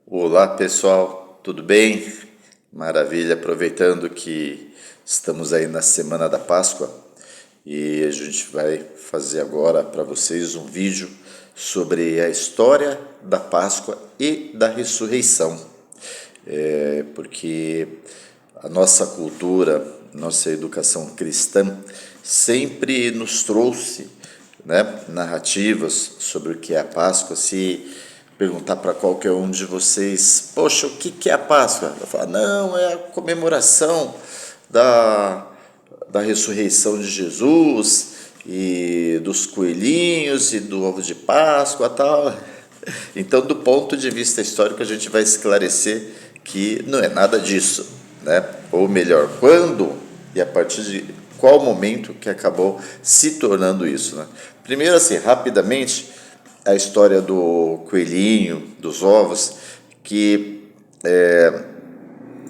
Olá pessoal, tudo bem? Maravilha, aproveitando que estamos aí na Semana da Páscoa e a gente vai fazer agora para vocês um vídeo sobre a história da Páscoa e da ressurreição. Porque a nossa cultura, nossa educação cristã sempre nos trouxe, né, narrativas sobre o que é a Páscoa. Se perguntar para qualquer um de vocês, poxa, o que é a Páscoa? Eu falo, não, é a comemoração da ressurreição de Jesus e dos coelhinhos e do ovo de Páscoa e tal. Então, do ponto de vista histórico, a gente vai esclarecer que não é nada disso, né? Ou melhor, quando e a partir de qual momento que acabou se tornando isso, né? Primeiro, assim, rapidamente, a história do coelhinho, dos ovos, que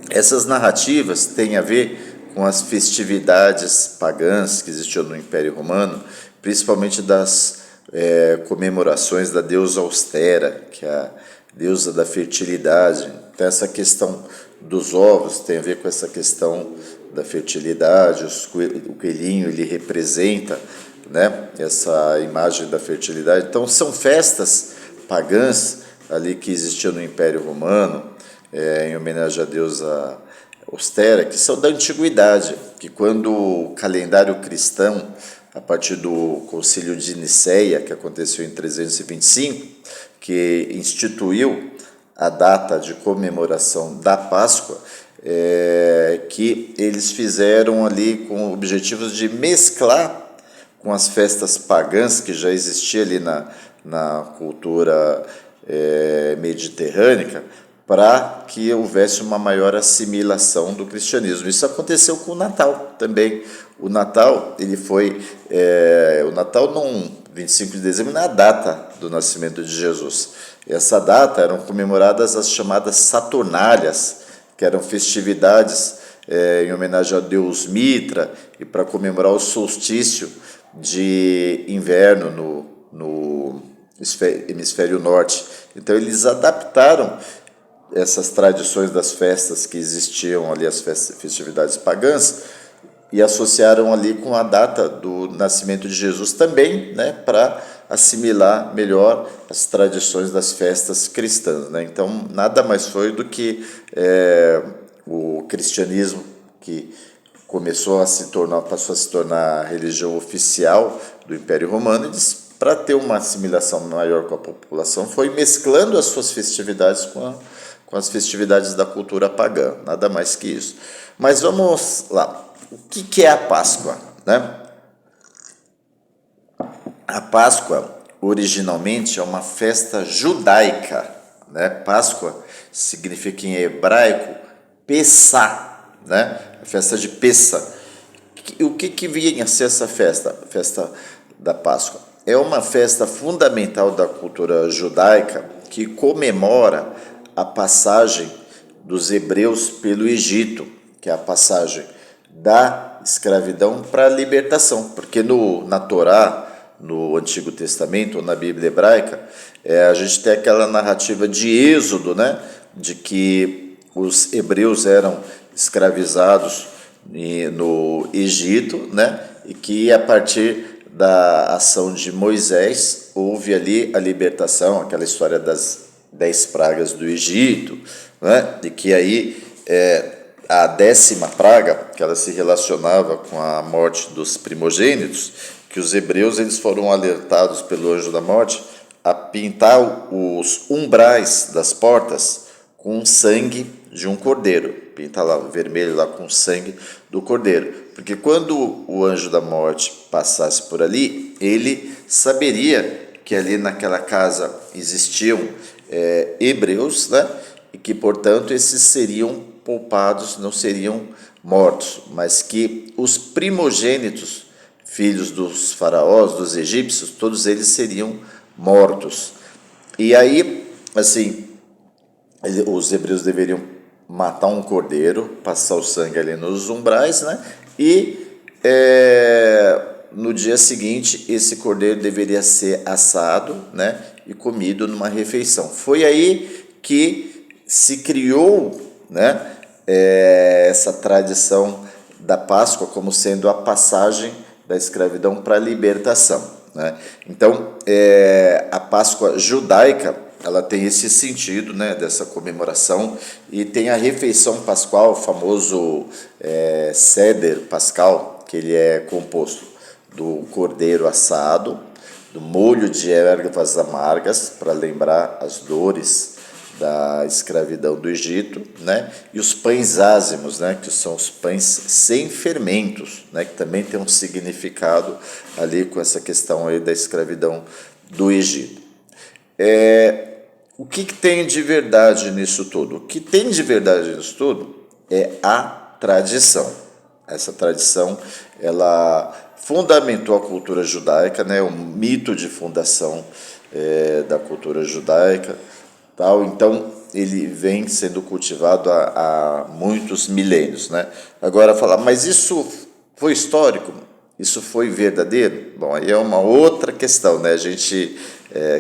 essas narrativas têm a ver com as festividades pagãs que existiam no Império Romano, principalmente das comemorações da deusa Austera, que é a deusa da fertilidade. Então, essa questão dos ovos tem a ver com essa questão da fertilidade. O coelhinho ele representa, né, essa imagem da fertilidade. Então, são festas pagãs ali que existiam no Império Romano, em homenagem à deusa Austera, que são da antiguidade, que quando o calendário cristão, a partir do Concílio de Nicéia, que aconteceu em 325, que instituiu a data de comemoração da Páscoa, que eles fizeram ali com objetivos de mesclar com as festas pagãs que já existiam ali na cultura mediterrânea, para que houvesse uma maior assimilação do cristianismo. Isso aconteceu com o Natal também. O Natal, ele foi... o Natal, não 25 de dezembro, não é a data do nascimento de Jesus. Essa data eram comemoradas as chamadas Saturnálias, que eram festividades em homenagem ao deus Mitra e para comemorar o solstício de inverno no hemisfério norte. Então, eles adaptaram essas tradições das festas que existiam ali, as festividades pagãs, e associaram ali com a data do nascimento de Jesus também, né, para assimilar melhor as tradições das festas cristãs, né? Então, nada mais foi do que o cristianismo que passou a se tornar a religião oficial do Império Romano, e para ter uma assimilação maior com a população, foi mesclando as suas festividades com as festividades da cultura pagã, nada mais que isso. Mas vamos lá, o que é a Páscoa, né? A Páscoa, originalmente, é uma festa judaica, né? Páscoa significa em hebraico Pessah, né? A festa de Pessah. O que vinha a ser essa festa? A festa da Páscoa. É uma festa fundamental da cultura judaica que comemora a passagem dos hebreus pelo Egito, que é a passagem da escravidão para a libertação, porque na Torá, no Antigo Testamento, ou na Bíblia hebraica, a gente tem aquela narrativa de Êxodo, né, de que os hebreus eram escravizados no Egito, né, e que a partir da ação de Moisés houve ali a libertação, aquela história das 10 pragas do Egito, né, e que aí a 10ª praga, que ela se relacionava com a morte dos primogênitos, que os hebreus eles foram alertados pelo anjo da morte a pintar os umbrais das portas com sangue de um cordeiro, pintar lá vermelho lá com sangue do cordeiro, porque quando o anjo da morte passasse por ali, ele saberia que ali naquela casa existiam hebreus, né, e que portanto esses seriam poupados, não seriam mortos, mas que os primogênitos, filhos dos faraós, dos egípcios, todos eles seriam mortos. E aí, assim, os hebreus deveriam matar um cordeiro, passar o sangue ali nos umbrais, né? E no dia seguinte, esse cordeiro deveria ser assado, né? E comido numa refeição. Foi aí que se criou, né, essa tradição da Páscoa como sendo a passagem da escravidão para a libertação, né? Então, a Páscoa judaica, ela tem esse sentido, né, dessa comemoração, e tem a refeição pascual, o famoso Seder pascal, que ele é composto do cordeiro assado, do molho de ervas amargas, para lembrar as dores da escravidão do Egito, né? E os pães ázimos, né? Que são os pães sem fermentos, né? Que também tem um significado ali com essa questão aí da escravidão do Egito. O que tem de verdade nisso tudo? O que tem de verdade nisso tudo é a tradição. Essa tradição, ela fundamentou a cultura judaica, né? O mito de fundação da cultura judaica, tal. Então, ele vem sendo cultivado há muitos milênios, né? Agora, falar, mas isso foi histórico? Isso foi verdadeiro? Bom, aí é uma outra questão, né? A gente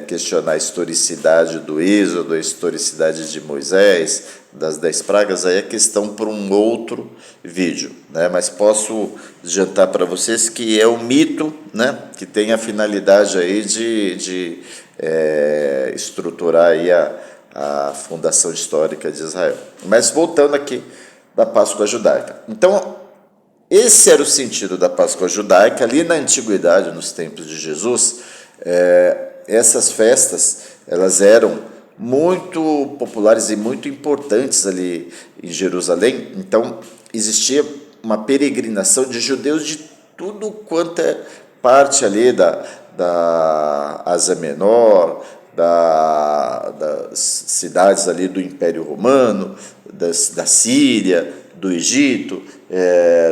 questionar a historicidade do Êxodo, a historicidade de Moisés, das 10 pragas, aí é questão para um outro vídeo, né? Mas posso adiantar para vocês que é um mito, né? Que tem a finalidade aí de estruturar aí a fundação histórica de Israel. Mas voltando aqui da Páscoa judaica. Então, esse era o sentido da Páscoa judaica. Ali na antiguidade, nos tempos de Jesus, essas festas, elas eram muito populares e muito importantes ali em Jerusalém. Então, existia uma peregrinação de judeus de tudo quanto é parte ali da Ásia Menor, das cidades ali do Império Romano, da Síria, do Egito,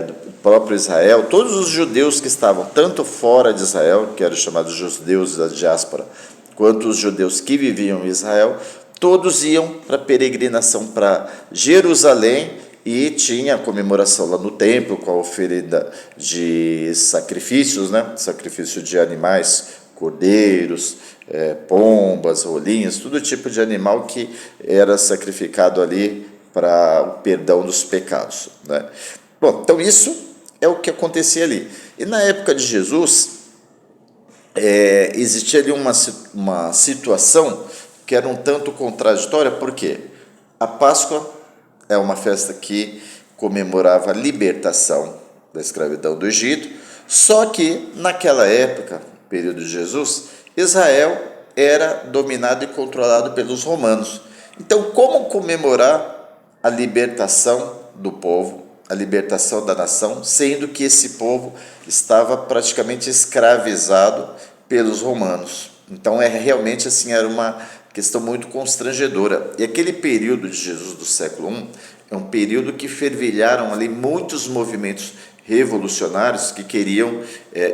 do próprio Israel. Todos os judeus que estavam tanto fora de Israel, que eram chamados judeus da diáspora, quanto os judeus que viviam em Israel, todos iam para peregrinação para Jerusalém, e tinha a comemoração lá no templo com a oferenda de sacrifícios, né? Sacrifício de animais, cordeiros, pombas, rolinhas, todo tipo de animal que era sacrificado ali para o perdão dos pecados, né? Bom, então isso é o que acontecia ali. E na época de Jesus, existia ali uma situação que era um tanto contraditória, porque a Páscoa é uma festa que comemorava a libertação da escravidão do Egito, só que naquela época, período de Jesus, Israel era dominado e controlado pelos romanos. Então, como comemorar a libertação do povo, a libertação da nação, sendo que esse povo estava praticamente escravizado pelos romanos? Então, realmente assim, era uma questão muito constrangedora. E aquele período de Jesus do século I é um período que fervilharam ali muitos movimentos revolucionários que queriam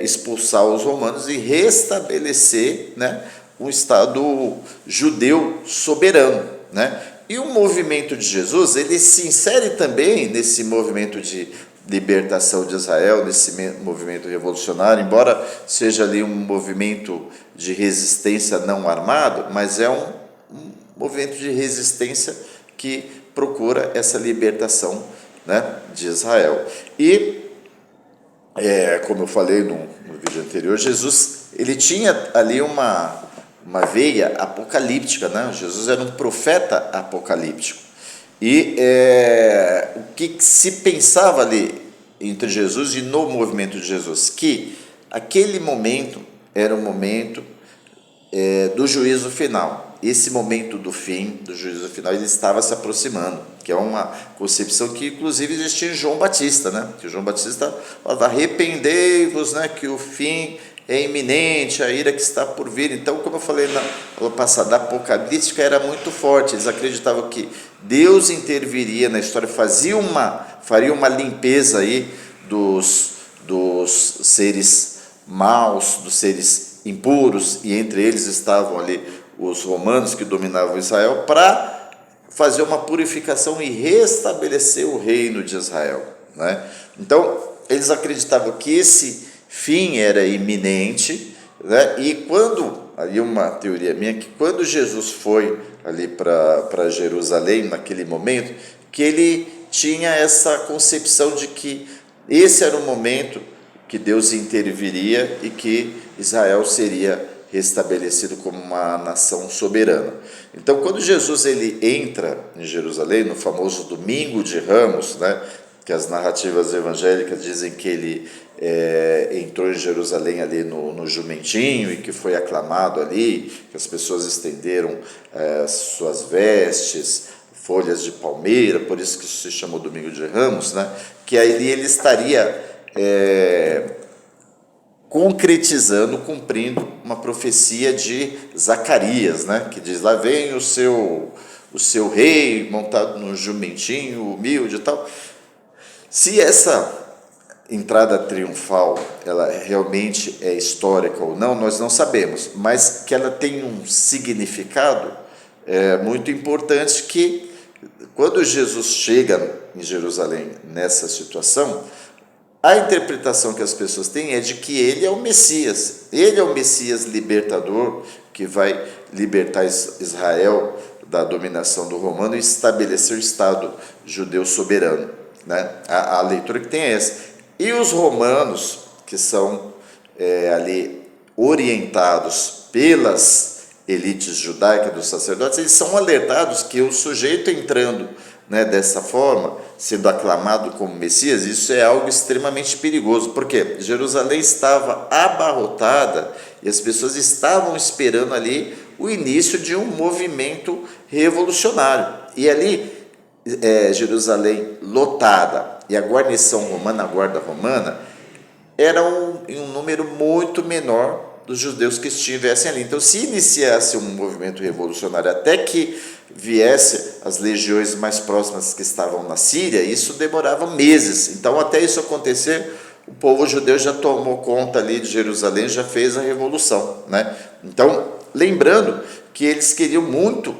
expulsar os romanos e restabelecer, né, um Estado judeu soberano, né? E o movimento de Jesus, ele se insere também nesse movimento de libertação de Israel, nesse movimento revolucionário, embora seja ali um movimento de resistência não armado, mas é um movimento de resistência que procura essa libertação, né, de Israel. E, como eu falei no vídeo anterior, Jesus, ele tinha ali uma veia apocalíptica, né? Jesus era um profeta apocalíptico. E o que se pensava ali entre Jesus e no movimento de Jesus? Que aquele momento era o momento do juízo final. Esse momento do fim, do juízo final, ele estava se aproximando, que é uma concepção que inclusive existia em João Batista, né? Que João Batista falava: arrependei-vos, né? Que o fim é iminente, a ira que está por vir. Então, como eu falei na aula passada, a apocalíptica era muito forte. Eles acreditavam que Deus interviria na história, faria uma limpeza aí dos seres maus, dos seres impuros, e entre eles estavam ali os romanos que dominavam Israel, para fazer uma purificação e restabelecer o reino de Israel, né? Então, eles acreditavam que esse fim era iminente, né? E quando, aí uma teoria minha, que quando Jesus foi ali para Jerusalém naquele momento, que ele tinha essa concepção de que esse era o momento que Deus interviria e que Israel seria restabelecido como uma nação soberana. Então, quando Jesus ele entra em Jerusalém, no famoso Domingo de Ramos, né, que as narrativas evangélicas dizem que ele entrou em Jerusalém ali no jumentinho e que foi aclamado ali, que as pessoas estenderam suas vestes, folhas de palmeira, por isso que isso se chamou Domingo de Ramos, né, que ali ele estaria concretizando, cumprindo uma profecia de Zacarias, né, que diz, lá vem o seu rei montado num jumentinho humilde e tal. Se essa entrada triunfal ela realmente é histórica ou não, nós não sabemos, mas que ela tem um significado muito importante, que quando Jesus chega em Jerusalém nessa situação, a interpretação que as pessoas têm é de que ele é o Messias. Ele é o Messias libertador, que vai libertar Israel da dominação do romano e estabelecer o Estado judeu soberano, né? A leitura que tem é essa. E os romanos, que são ali orientados pelas elites judaicas dos sacerdotes, eles são alertados que o sujeito entrando, né, dessa forma, sendo aclamado como Messias, isso é algo extremamente perigoso, porque Jerusalém estava abarrotada e as pessoas estavam esperando ali o início de um movimento revolucionário. E ali, Jerusalém lotada e a guarnição romana, a guarda romana, era em um número muito menor dos judeus que estivessem ali. Então, se iniciasse um movimento revolucionário até que viesse as legiões mais próximas que estavam na Síria, isso demorava meses. Então, até isso acontecer, o povo judeu já tomou conta ali de Jerusalém, já fez a revolução, né? Então, lembrando que eles queriam muito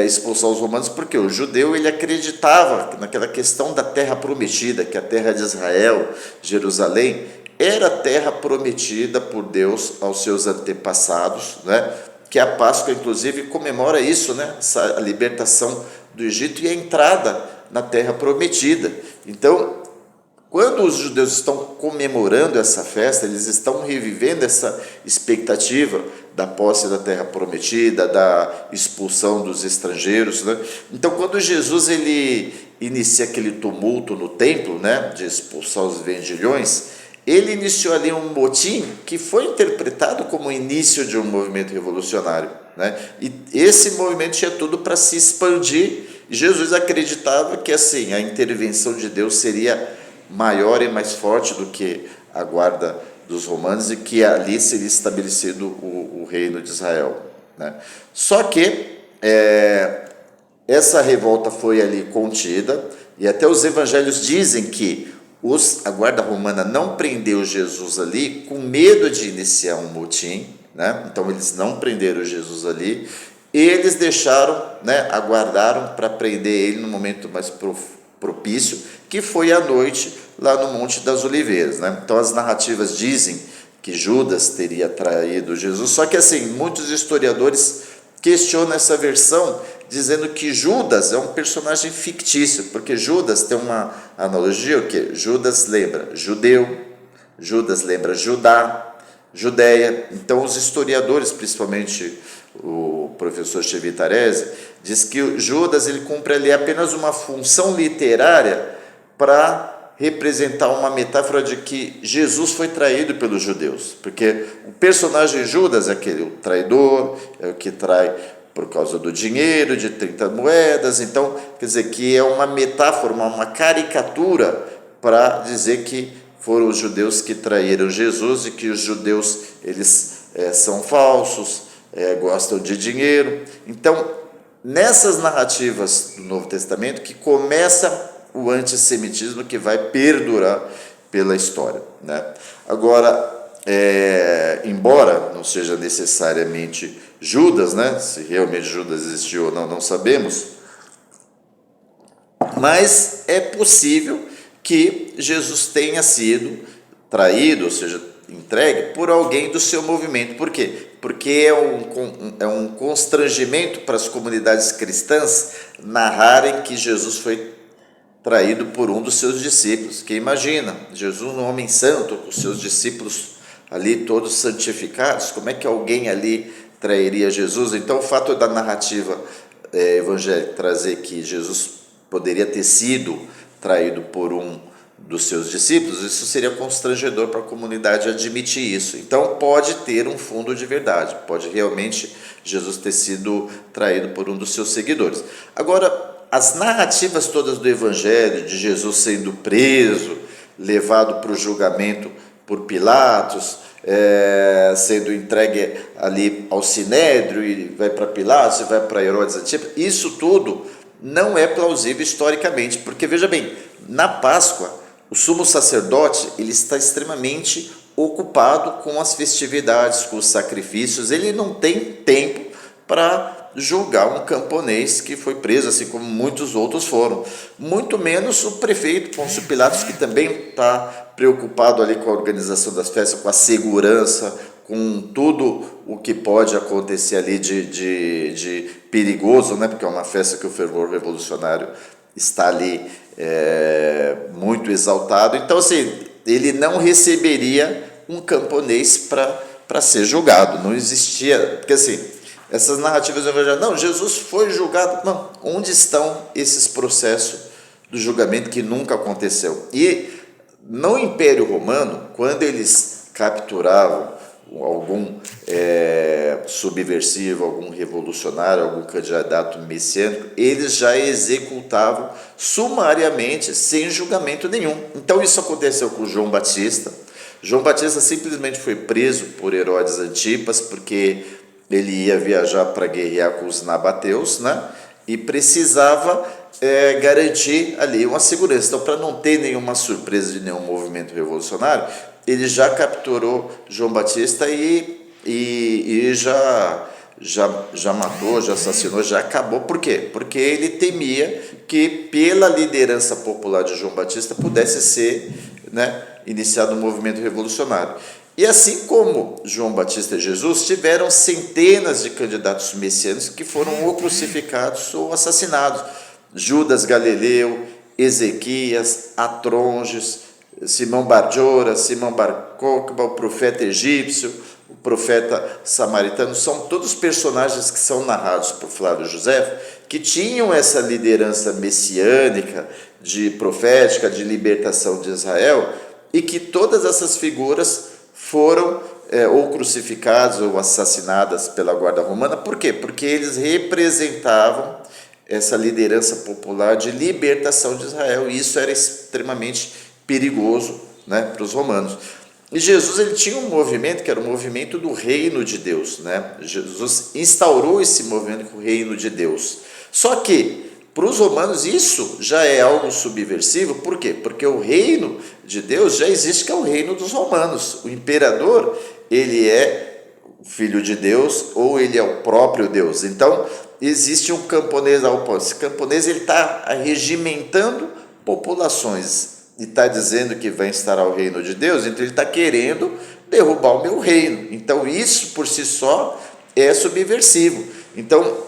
expulsar os romanos, porque o judeu ele acreditava naquela questão da terra prometida, que a terra de Israel, Jerusalém, era a terra prometida por Deus aos seus antepassados, né? Que a Páscoa, inclusive, comemora isso, né? A libertação do Egito e a entrada na terra prometida. Então, quando os judeus estão comemorando essa festa, eles estão revivendo essa expectativa da posse da terra prometida, da expulsão dos estrangeiros, né? Então, quando Jesus ele inicia aquele tumulto no templo, né, de expulsar os vendilhões, ele iniciou ali um motim que foi interpretado como o início de um movimento revolucionário, né? E esse movimento tinha tudo para se expandir. Jesus acreditava que assim a intervenção de Deus seria maior e mais forte do que a guarda dos romanos e que ali seria estabelecido o reino de Israel, né? Só que essa revolta foi ali contida, e até os evangelhos dizem que a guarda romana não prendeu Jesus ali com medo de iniciar um motim, né? Então eles não prenderam Jesus ali, eles deixaram, né, aguardaram para prender ele no momento mais propício, que foi à noite lá no Monte das Oliveiras, né? Então as narrativas dizem que Judas teria traído Jesus, só que assim, muitos historiadores questionam essa versão, dizendo que Judas é um personagem fictício, porque Judas tem uma analogia, o quê? Judas lembra judeu, Judas lembra Judá, Judéia. Então os historiadores, principalmente o professor Chevitarese, diz que Judas ele cumpre ali apenas uma função literária para representar uma metáfora de que Jesus foi traído pelos judeus, porque o personagem Judas é aquele, o traidor, é o que trai por causa do dinheiro, de 30 moedas, então, quer dizer, que é uma metáfora, uma caricatura para dizer que foram os judeus que traíram Jesus e que os judeus, eles são falsos, gostam de dinheiro. Então, nessas narrativas do Novo Testamento que começa o antissemitismo que vai perdurar pela história, né? Agora, embora não seja necessariamente Judas, né? Se realmente Judas existiu ou não, não sabemos, mas é possível que Jesus tenha sido traído, ou seja, entregue por alguém do seu movimento. Por quê? Porque é um constrangimento para as comunidades cristãs narrarem que Jesus foi traído por um dos seus discípulos. Que imagina, Jesus, um homem santo, com seus discípulos ali todos santificados, como é que alguém ali trairia Jesus? Então o fato da narrativa evangélica trazer que Jesus poderia ter sido traído por um dos seus discípulos, isso seria constrangedor para a comunidade admitir isso. Então pode ter um fundo de verdade, pode realmente Jesus ter sido traído por um dos seus seguidores. Agora, as narrativas todas do Evangelho, de Jesus sendo preso, levado para o julgamento por Pilatos, sendo entregue ali ao Sinédrio, e vai para Pilatos, e vai para Herodes Antipas, isso tudo não é plausível historicamente, porque veja bem, na Páscoa, o sumo sacerdote ele está extremamente ocupado com as festividades, com os sacrifícios, ele não tem tempo para julgar um camponês que foi preso, assim como muitos outros foram. Muito menos o prefeito Pôncio Pilatos, que também está preocupado ali com a organização das festas, com a segurança, com tudo o que pode acontecer ali de perigoso, né? Porque é uma festa que o fervor revolucionário está ali muito exaltado. Então, assim, ele não receberia um camponês para ser julgado. Não existia, porque assim, essas narrativas do Evangelho, não, Jesus foi julgado. Não, onde estão esses processos do julgamento que nunca aconteceu? E no Império Romano, quando eles capturavam algum subversivo, algum revolucionário, algum candidato messiânico, eles já executavam sumariamente, sem julgamento nenhum. Então isso aconteceu com João Batista. João Batista simplesmente foi preso por Herodes Antipas, porque ele ia viajar para guerrear com os nabateus, né? E precisava garantir ali uma segurança. Então, para não ter nenhuma surpresa de nenhum movimento revolucionário, ele já capturou João Batista e já matou, já assassinou, já acabou. Por quê? Porque ele temia que pela liderança popular de João Batista pudesse ser, né, iniciado um movimento revolucionário. E assim como João Batista e Jesus, tiveram centenas de candidatos messiânicos que foram ou crucificados ou assassinados. Judas Galileu, Ezequias, Atronges, Simão Barjora, Simão Bar Cokhba, o profeta egípcio, o profeta samaritano, são todos personagens que são narrados por Flávio José, que tinham essa liderança messiânica, de profética, de libertação de Israel, e que todas essas figuras foram ou crucificadas ou assassinadas pela guarda romana. Por quê? Porque eles representavam essa liderança popular de libertação de Israel, e isso era extremamente perigoso, né, para os romanos. E Jesus ele tinha um movimento que era o movimento do reino de Deus, né? Jesus instaurou esse movimento com o reino de Deus. Só que para os romanos isso já é algo subversivo. Por quê? Porque o reino de Deus já existe, que é o reino dos romanos. O imperador, ele é filho de Deus ou ele é o próprio Deus. Então existe um camponês ao posto. Esse camponês ele está regimentando populações e está dizendo que vai instaurar o reino de Deus, então ele está querendo derrubar o meu reino. Então isso por si só é subversivo. Então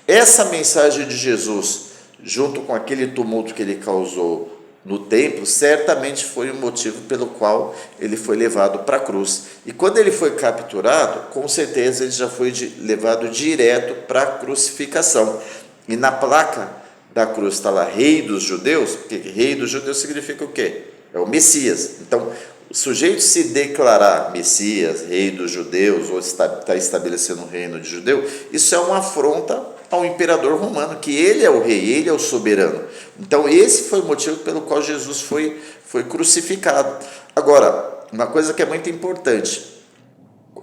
essa mensagem de Jesus, junto com aquele tumulto que ele causou no templo, certamente foi o motivo pelo qual ele foi levado para a cruz. E quando ele foi capturado, com certeza ele já foi levado direto para a crucificação. E na placa da cruz está lá, Rei dos Judeus, porque Rei dos Judeus significa o quê? É o Messias. Então, o sujeito se declarar Messias, Rei dos Judeus, ou está estabelecendo um reino de judeu, isso é uma afronta ao imperador romano, que ele é o rei, ele é o soberano. Então, esse foi o motivo pelo qual Jesus foi crucificado. Agora, uma coisa que é muito importante,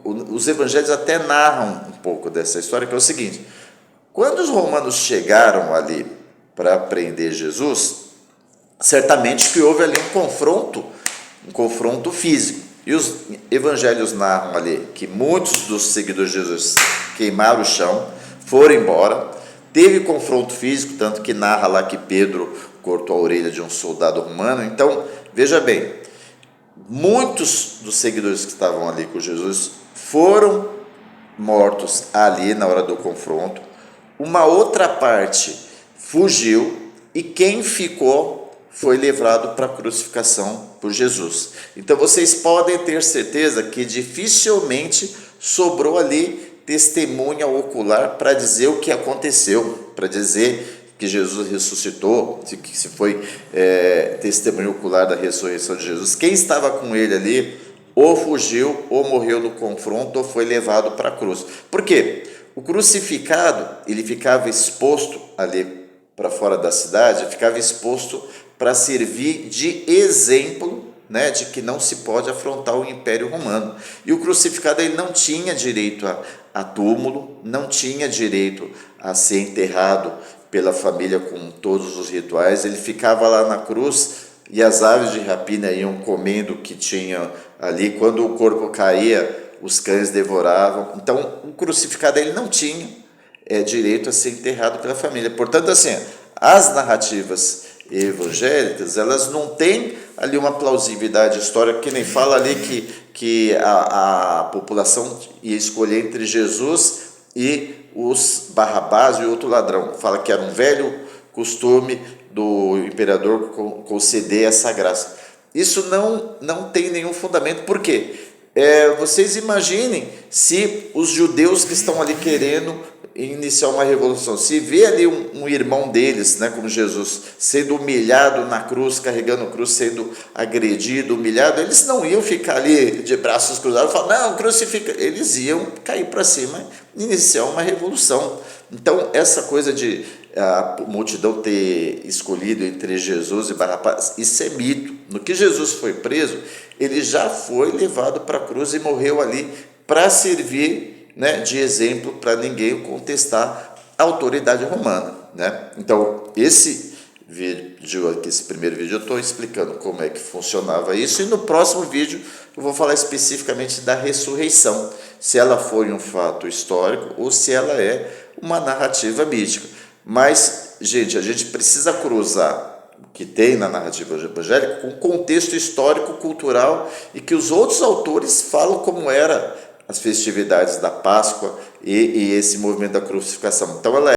os evangelhos até narram um pouco dessa história, que é o seguinte: quando os romanos chegaram ali para prender Jesus, certamente que houve ali um confronto físico. E os evangelhos narram ali que muitos dos seguidores de Jesus queimaram o chão, foram embora, teve confronto físico, tanto que narra lá que Pedro cortou a orelha de um soldado romano. Então, veja bem, muitos dos seguidores que estavam ali com Jesus foram mortos ali na hora do confronto, uma outra parte fugiu e quem ficou foi levado para a crucificação por Jesus. Então vocês podem ter certeza que dificilmente sobrou ali testemunha ocular para dizer o que aconteceu, para dizer que Jesus ressuscitou, que se foi testemunha ocular da ressurreição de Jesus. Quem estava com ele ali ou fugiu, ou morreu no confronto, ou foi levado para a cruz. Por quê? O crucificado, ele ficava exposto ali para fora da cidade, ficava exposto para servir de exemplo, né, de que não se pode afrontar o Império Romano. E o crucificado ele não tinha direito a túmulo, não tinha direito a ser enterrado pela família com todos os rituais, ele ficava lá na cruz e as aves de rapina iam comendo o que tinha ali. Quando o corpo caía, os cães devoravam. Então, o crucificado ele não tinha direito a ser enterrado pela família. Portanto, assim, as narrativas evangélicas, elas não têm ali uma plausibilidade histórica, que nem fala ali que a população ia escolher entre Jesus e os Barrabás e outro ladrão. Fala que era um velho costume do imperador conceder essa graça. Isso não tem nenhum fundamento. Por quê? Vocês imaginem se os judeus que estão ali querendo iniciar uma revolução, se vê ali um irmão deles, né, como Jesus, sendo humilhado na cruz, carregando a cruz, sendo agredido, humilhado, eles não iam ficar ali de braços cruzados e falar, não, crucifica. Eles iam cair para cima e iniciar uma revolução. Então, essa coisa de a multidão ter escolhido entre Jesus e Barrabás, isso é mito. No que Jesus foi preso, ele já foi levado para a cruz e morreu ali para servir, né, de exemplo para ninguém contestar a autoridade romana, né? Então, esse vídeo aqui, esse primeiro vídeo, eu estou explicando como é que funcionava isso, e no próximo vídeo eu vou falar especificamente da ressurreição, se ela foi um fato histórico ou se ela é uma narrativa mítica. Mas, gente, a gente precisa cruzar o que tem na narrativa evangélica com o contexto histórico, cultural, e que os outros autores falam como era as festividades da Páscoa e esse movimento da crucificação. Então, ela